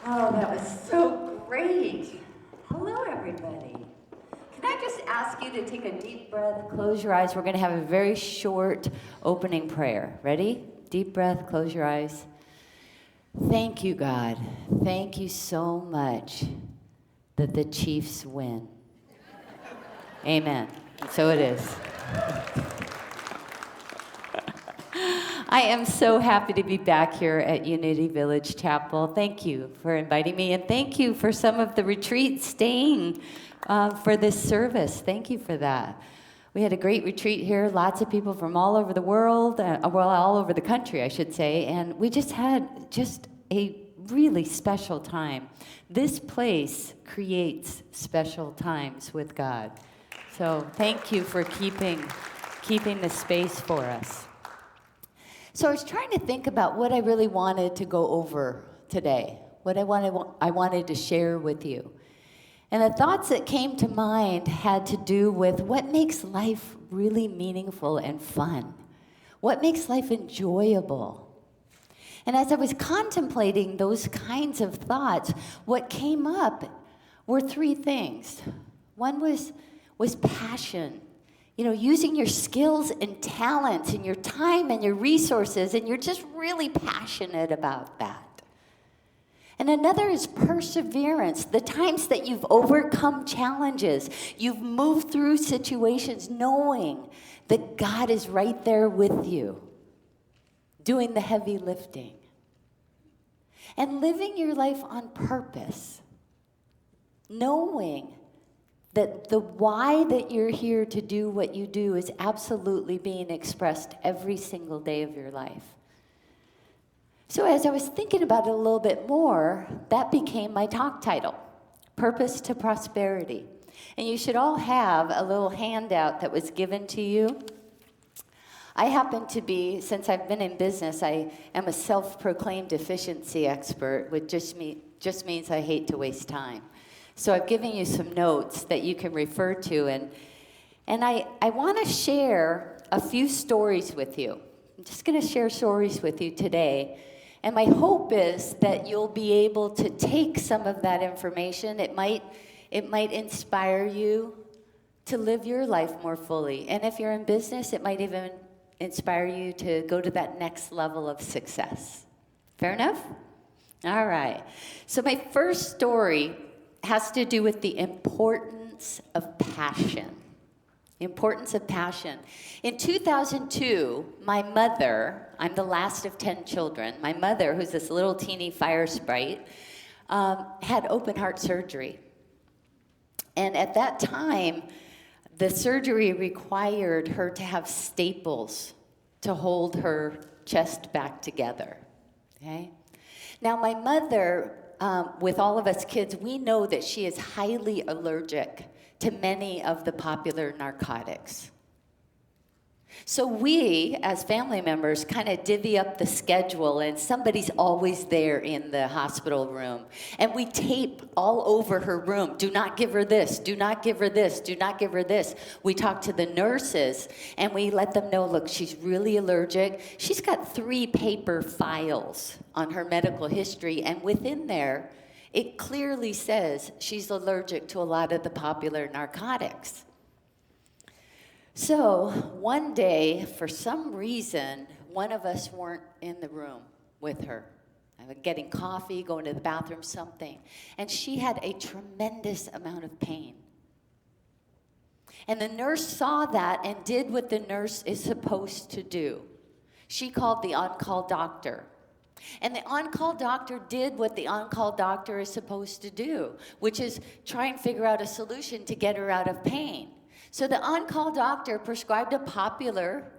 Oh, that was so great. Hello, everybody. Can I just ask you to take a deep breath, close your eyes. We're going to have a very short opening prayer. Ready? Deep breath, close your eyes. Thank you, God. Thank you so much that the Chiefs win. Amen. And so it is. I am so happy to be back here at Unity Village Chapel. Thank you for inviting me, and thank you for some of the retreats staying for this service. Thank you for that. We had a great retreat here, lots of people from all over the world, all over the country, I should say, and we just had a really special time. This place creates special times with God. So thank you for keeping the space for us. So I was trying to think about what I really wanted to go over today, what I wanted to share with you. And the thoughts that came to mind had to do with what makes life really meaningful and fun, what makes life enjoyable. And as I was contemplating those kinds of thoughts, what came up were three things. One was passion. You know, using your skills and talents and your time and your resources, and you're just really passionate about that. And another is perseverance, the times that you've overcome challenges, you've moved through situations knowing that God is right there with you, doing the heavy lifting. And living your life on purpose, knowing that the why that you're here to do what you do is absolutely being expressed every single day of your life. So as I was thinking about it a little bit more, that became my talk title, Purpose to Prosperity. And you should all have a little handout that was given to you. I happen to be, since I've been in business, I am a self-proclaimed efficiency expert, which just means I hate to waste time. So I've given you some notes that you can refer to, and I want to share a few stories with you. I'm just going to share stories with you today, and my hope is that you'll be able to take some of that information. It might inspire you to live your life more fully, and if you're in business, it might even inspire you to go to that next level of success. Fair enough? All right. So my first story has to do with the importance of passion. The importance of passion. In 2002, my mother, I'm the last of 10 children, my mother, who's this little teeny fire sprite, had open heart surgery. And at that time, the surgery required her to have staples to hold her chest back together. Okay? Now, my mother, with all of us kids, we know that she is highly allergic to many of the popular narcotics. So we, as family members, kind of divvy up the schedule, and somebody's always there in the hospital room. And we tape all over her room. Do not give her this. Do not give her this. Do not give her this. We talk to the nurses, and we let them know, look, she's really allergic. She's got 3 paper files on her medical history, and within there, it clearly says she's allergic to a lot of the popular narcotics. So one day, for some reason, one of us weren't in the room with her. I was getting coffee, going to the bathroom, something. And she had a tremendous amount of pain. And the nurse saw that and did what the nurse is supposed to do. She called the on-call doctor. And the on-call doctor did what the on-call doctor is supposed to do, which is try and figure out a solution to get her out of pain. So the on-call doctor prescribed a popular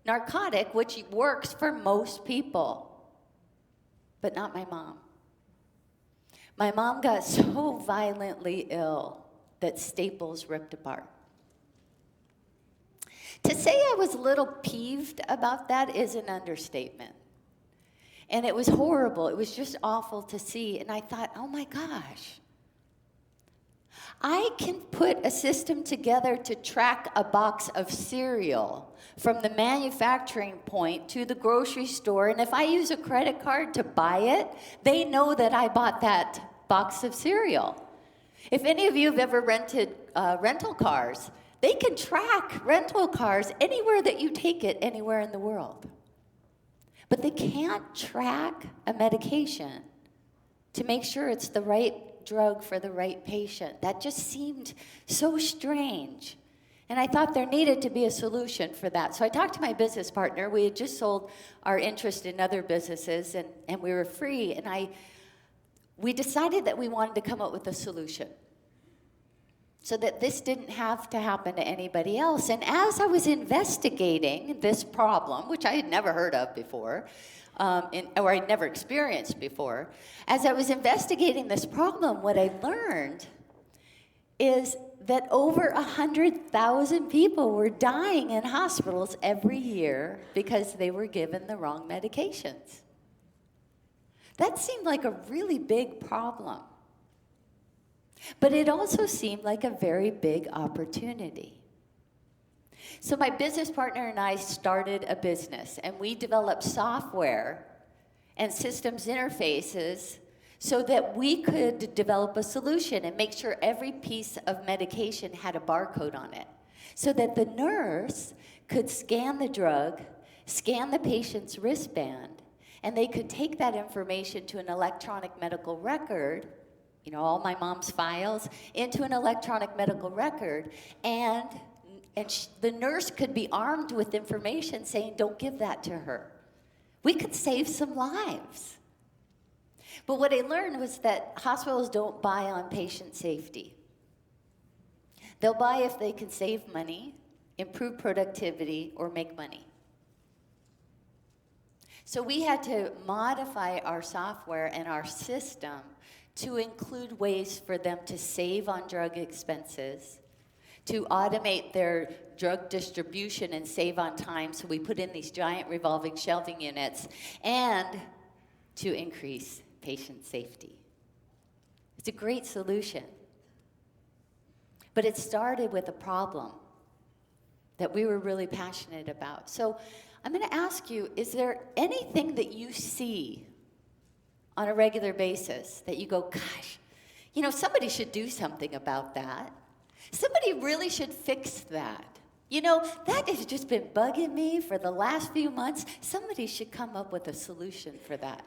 narcotic, which works for most people, but not my mom. My mom got so violently ill that staples ripped apart. To say I was a little peeved about that is an understatement. And it was horrible. It was just awful to see. And I thought, oh my gosh, I can put a system together to track a box of cereal from the manufacturing point to the grocery store, and if I use a credit card to buy it, they know that I bought that box of cereal. If any of you have ever rented rental cars, they can track rental cars anywhere that you take it, anywhere in the world. But they can't track a medication to make sure it's the right drug for the right patient. That just seemed so strange. And I thought there needed to be a solution for that. So I talked to my business partner. We had just sold our interest in other businesses, and we were free. And we decided that we wanted to come up with a solution so that this didn't have to happen to anybody else. And as I was investigating this problem, which I had never heard of before, or I'd never experienced before, as I was investigating this problem, what I learned is that over 100,000 people were dying in hospitals every year because they were given the wrong medications. That seemed like a really big problem. But it also seemed like a very big opportunity. So my business partner and I started a business, and we developed software and systems interfaces so that we could develop a solution and make sure every piece of medication had a barcode on it, so that the nurse could scan the drug, scan the patient's wristband, and they could take that information to an electronic medical record, all my mom's files, into an electronic medical record, and the nurse could be armed with information saying, don't give that to her. We could save some lives. But what I learned was that hospitals don't buy on patient safety. They'll buy if they can save money, improve productivity, or make money. So we had to modify our software and our system to include ways for them to save on drug expenses, to automate their drug distribution and save on time, so we put in these giant revolving shelving units, and to increase patient safety. It's a great solution. But it started with a problem that we were really passionate about. So I'm going to ask you, is there anything that you see on a regular basis that you go, gosh, somebody should do something about that? Somebody really should fix that. That has just been bugging me for the last few months. Somebody should come up with a solution for that.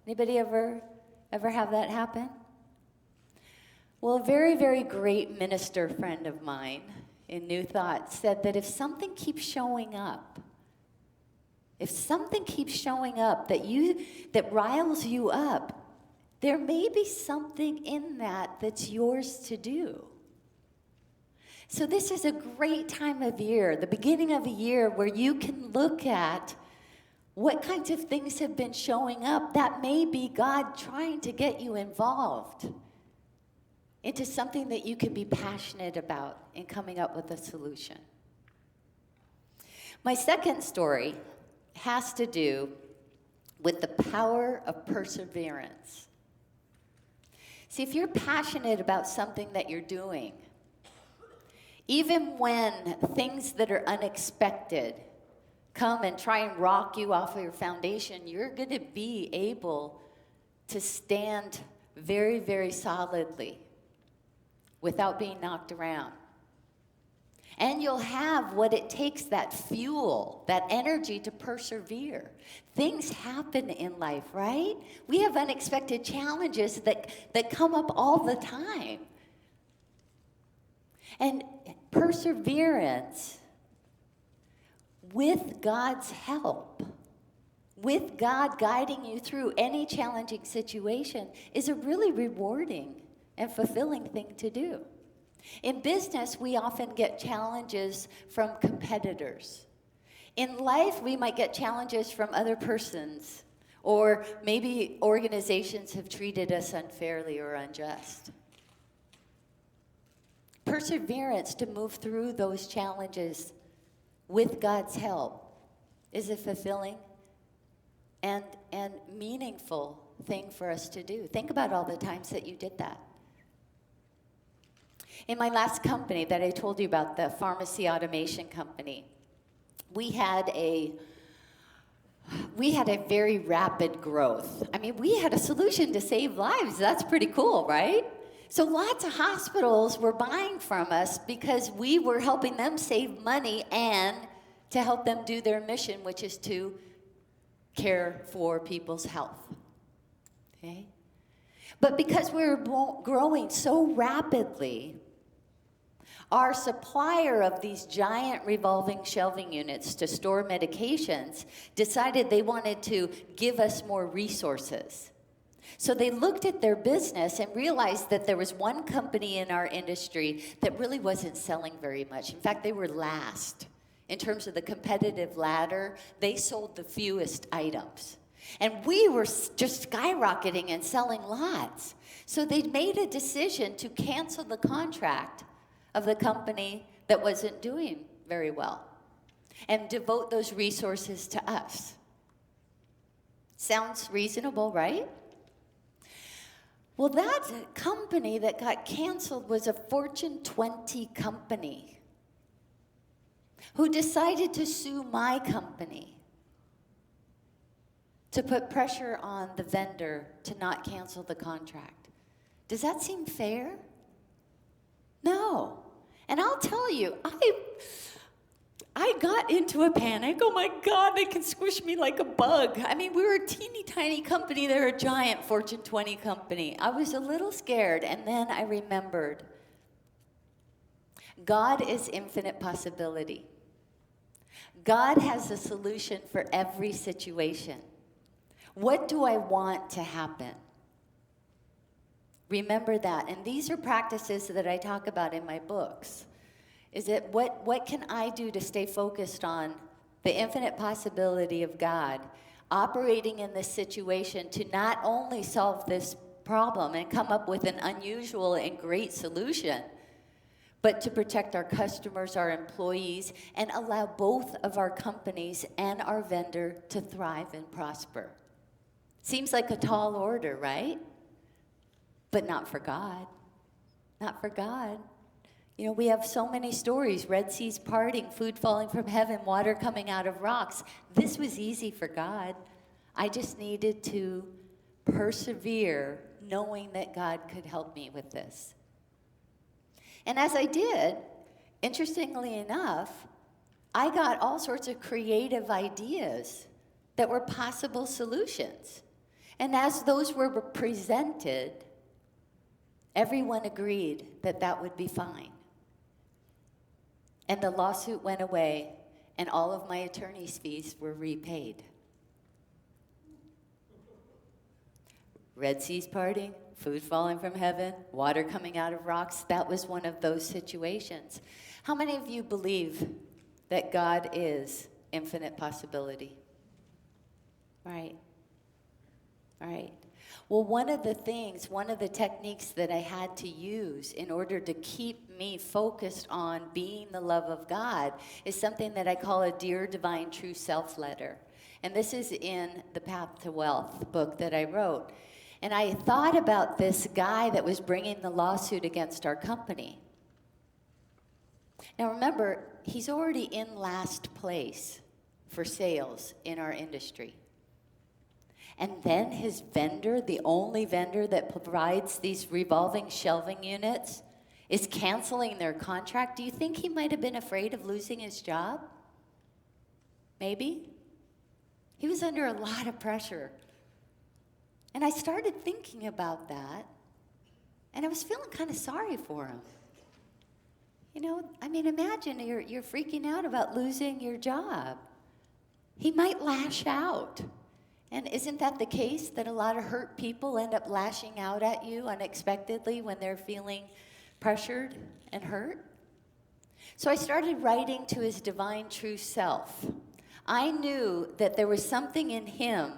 Anybody ever have that happen? Well, a very, very great minister friend of mine in New Thought said that if something keeps showing up that riles you up, there may be something in that that's yours to do. So this is a great time of year, the beginning of a year, where you can look at what kinds of things have been showing up that may be God trying to get you involved into something that you can be passionate about in coming up with a solution. My second story has to do with the power of perseverance. See, if you're passionate about something that you're doing, even when things that are unexpected come and try and rock you off of your foundation, you're going to be able to stand very, very solidly without being knocked around. And you'll have what it takes, that fuel, that energy to persevere. Things happen in life, right? We have unexpected challenges that come up all the time. And perseverance, with God's help, with God guiding you through any challenging situation, is a really rewarding and fulfilling thing to do. In business, we often get challenges from competitors. In life, we might get challenges from other persons, or maybe organizations have treated us unfairly or unjust. Perseverance to move through those challenges with God's help is a fulfilling and meaningful thing for us to do. Think about all the times that you did that. In my last company that I told you about, the pharmacy automation company, we had a very rapid growth. I mean, we had a solution to save lives. That's pretty cool, right? So lots of hospitals were buying from us because we were helping them save money and to help them do their mission, which is to care for people's health. Okay? But because we were growing so rapidly, our supplier of these giant revolving shelving units to store medications decided they wanted to give us more resources. So they looked at their business and realized that there was one company in our industry that really wasn't selling very much. In fact, they were last. In terms of the competitive ladder, they sold the fewest items. And we were just skyrocketing and selling lots. So they made a decision to cancel the contract of the company that wasn't doing very well and devote those resources to us. Sounds reasonable, right? Well, that company that got canceled was a Fortune 20 company who decided to sue my company to put pressure on the vendor to not cancel the contract. Does that seem fair? No. And I'll tell you, I got into a panic. Oh my God, they can squish me like a bug. I mean, we were a teeny tiny company. They're a giant Fortune 20 company. I was a little scared, and then I remembered God is infinite possibility. God has a solution for every situation. What do I want to happen? Remember that. And these are practices that I talk about in my books. Is that what can I do to stay focused on the infinite possibility of God operating in this situation to not only solve this problem and come up with an unusual and great solution, but to protect our customers, our employees, and allow both of our companies and our vendor to thrive and prosper. Seems like a tall order, right? But not for God. Not for God. You know, we have so many stories. Red Seas parting, food falling from heaven, water coming out of rocks. This was easy for God. I just needed to persevere knowing that God could help me with this. And as I did, interestingly enough, I got all sorts of creative ideas that were possible solutions. And as those were presented, everyone agreed that that would be fine. And the lawsuit went away, and all of my attorney's fees were repaid. Red Seas parting, food falling from heaven, water coming out of rocks. That was one of those situations. How many of you believe that God is infinite possibility? Right. Right. Well, one of the techniques that I had to use in order to keep me focused on being the love of God is something that I call a Dear Divine True Self letter. And this is in the Path to Wealth book that I wrote. And I thought about this guy that was bringing the lawsuit against our company. Now remember, he's already in last place for sales in our industry. And then his vendor, the only vendor that provides these revolving shelving units, is canceling their contract. Do you think he might have been afraid of losing his job? Maybe. He was under a lot of pressure. And I started thinking about that, and I was feeling kind of sorry for him. You know, I mean, imagine you're freaking out about losing your job. He might lash out. And isn't that the case, that a lot of hurt people end up lashing out at you unexpectedly when they're feeling pressured and hurt? So I started writing to his divine true self. I knew that there was something in him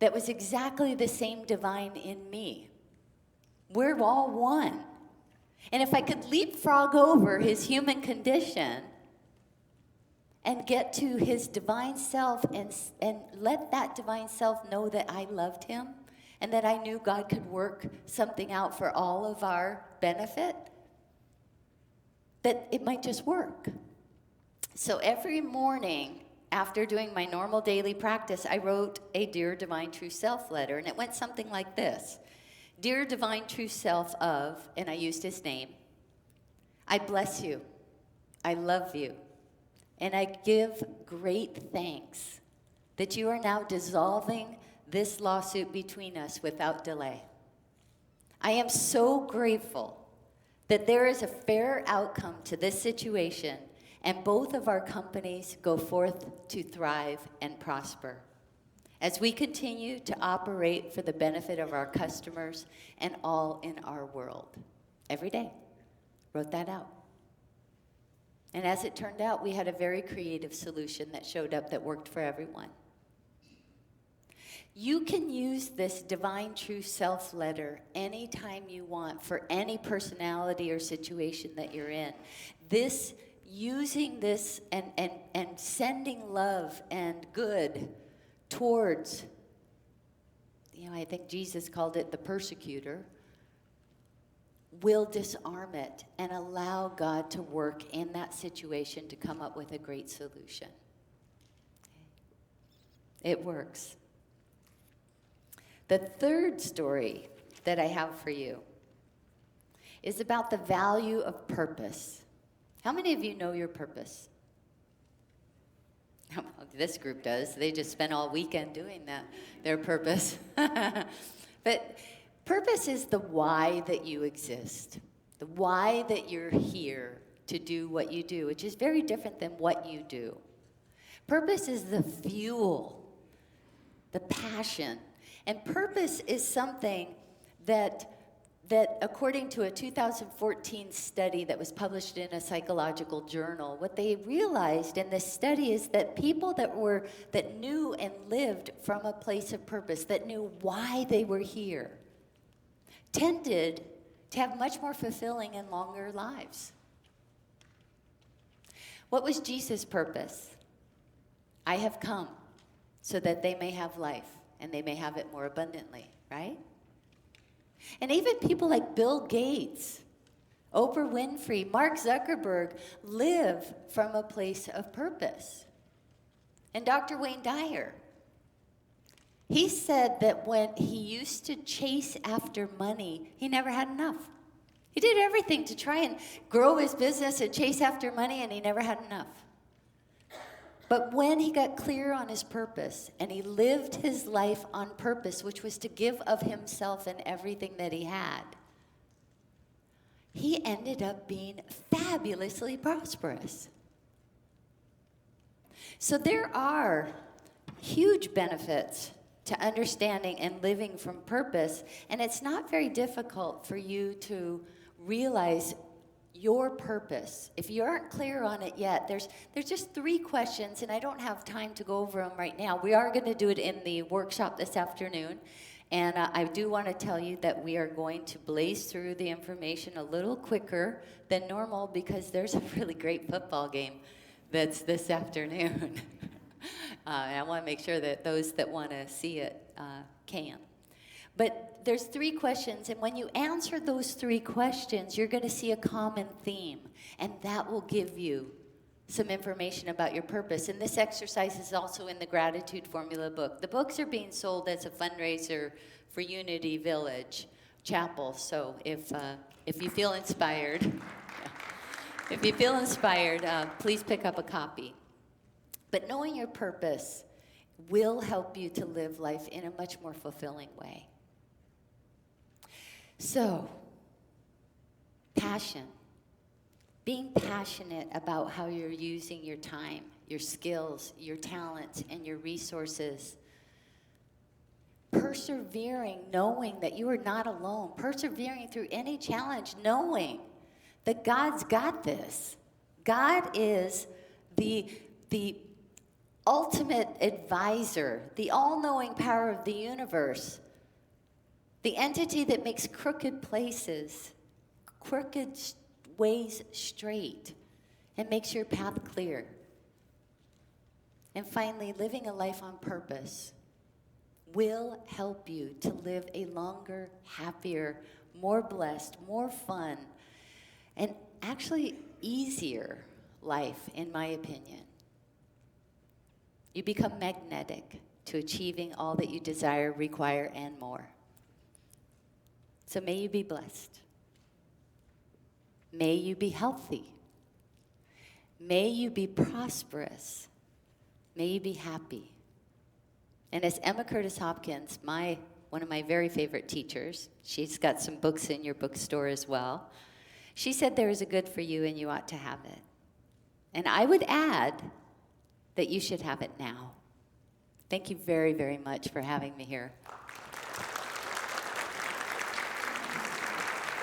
that was exactly the same divine in me. We're all one. And if I could leapfrog over his human condition and get to his divine self and let that divine self know that I loved him and that I knew God could work something out for all of our benefit, that it might just work. So every morning after doing my normal daily practice, I wrote a Dear Divine True Self letter, and it went something like this. Dear Divine True Self of, and I used his name, I bless you, I love you, and I give great thanks that you are now dissolving this lawsuit between us without delay. I am so grateful that there is a fair outcome to this situation and both of our companies go forth to thrive and prosper as we continue to operate for the benefit of our customers and all in our world. Every day, wrote that out. And as it turned out, we had a very creative solution that showed up that worked for everyone. You can use this Divine True Self letter anytime you want for any personality or situation that you're in. Using this and sending love and good towards, I think Jesus called it the persecutor, will disarm it and allow God to work in that situation to come up with a great solution. It works. The third story that I have for you is about the value of purpose. How many of you know your purpose? This group does. They just spent all weekend doing that, their purpose. But purpose is the why that you exist, the why that you're here to do what you do, which is very different than what you do. Purpose is the fuel, the passion. And purpose is something that according to a 2014 study that was published in a psychological journal, what they realized in this study is that people that knew and lived from a place of purpose, that knew why they were here, tended to have much more fulfilling and longer lives. What was Jesus' purpose? I have come so that they may have life and they may have it more abundantly, right? And even people like Bill Gates, Oprah Winfrey, Mark Zuckerberg live from a place of purpose. And Dr. Wayne Dyer, he said that when he used to chase after money, he never had enough. He did everything to try and grow his business and chase after money, and he never had enough. But when he got clear on his purpose, and he lived his life on purpose, which was to give of himself and everything that he had, he ended up being fabulously prosperous. So there are huge benefits to understanding and living from purpose, and it's not very difficult for you to realize your purpose. If you aren't clear on it yet, there's just 3 questions, and I don't have time to go over them right now. We are going to do it in the workshop this afternoon, and I do want to tell you that we are going to blaze through the information a little quicker than normal because there's a really great football game that's this afternoon. And I want to make sure that those that want to see it can. But there's 3 questions, and when you answer those 3 questions, you're going to see a common theme, and that will give you some information about your purpose. And this exercise is also in the Gratitude Formula book. The books are being sold as a fundraiser for Unity Village Chapel. So if you feel inspired, please pick up a copy. But knowing your purpose will help you to live life in a much more fulfilling way. So, passion. Being passionate about how you're using your time, your skills, your talents, and your resources. Persevering, knowing that you are not alone. Persevering through any challenge, knowing that God's got this. God is the ultimate advisor, the all-knowing power of the universe. The entity that makes crooked ways straight and makes your path clear. And finally, living a life on purpose will help you to live a longer, happier, more blessed, more fun, and actually easier life, in my opinion. You become magnetic to achieving all that you desire, require, and more. So may you be blessed. May you be healthy. May you be prosperous. May you be happy. And as Emma Curtis Hopkins, one of my very favorite teachers, she's got some books in your bookstore as well, she said there is a good for you and you ought to have it. And I would add that you should have it now. Thank you very, very much for having me here.